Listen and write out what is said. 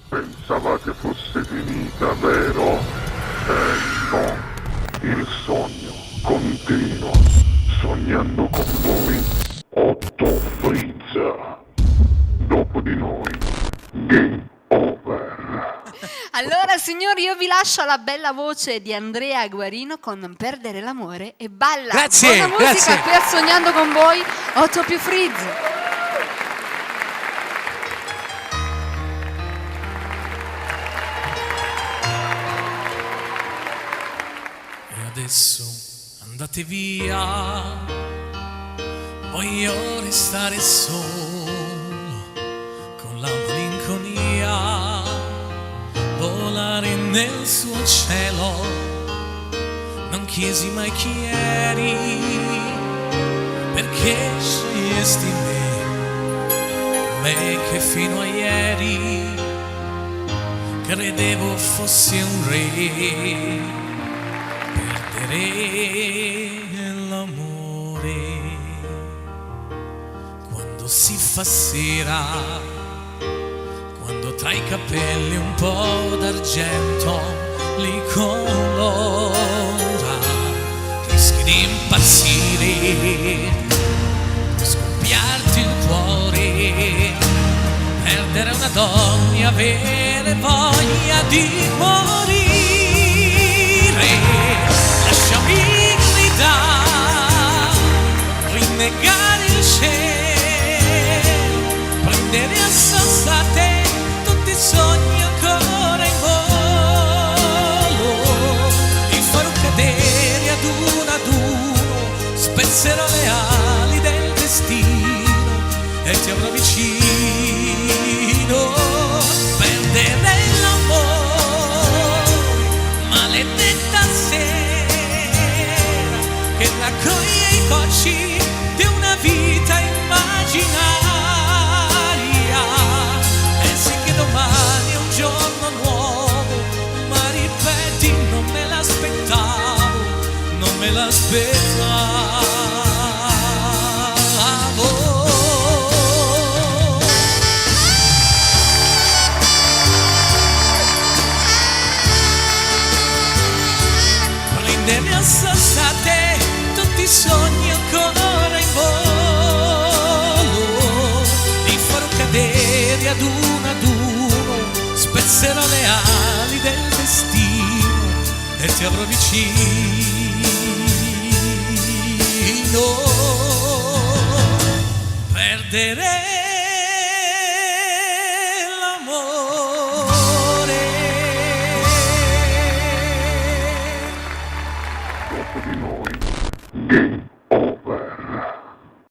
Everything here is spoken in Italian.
Pensavate fosse finita, vero? No. Il sogno continua. Sognando con voi, Otto Frizza. Dopo di noi, game over. Allora, signori, io vi lascio alla bella voce di Andrea Guarino con Non perdere l'amore e balla. Grazie, Buona musica grazie. per Sognando con voi, Otto più Frizz. E adesso andate via, voglio restare solo con la malinconia, volare nel suo cielo. Non chiesi mai chi eri, perché scegliesti me che fino a ieri credevo fossi un re. Perdere l'amore quando si fa sera, quando tra i capelli un po' d'argento li colora, rischi di impazzire, scoppiarti il cuore, perdere una donna e avere voglia di morire. Lasciami gridare, rinnegare il cielo, prendere a sassate tutti i sogni ancora in volo, ti farò cadere ad uno, spezzerò le ali del destino e ti avrò vicino. Perdere l'amore, maledetta sera che raccoglie i cocci di una vita immaginaria. Pensi che domani è un giorno nuovo, ma ripeti non me l'aspettavo, non me l'aspettavo. Prendermi a sassate tutti i sogni ancora in volo, li farò cadere ad uno, spezzerò le ali del destino e ti avrò vicino. Perdere l'amore. Dopo di noi,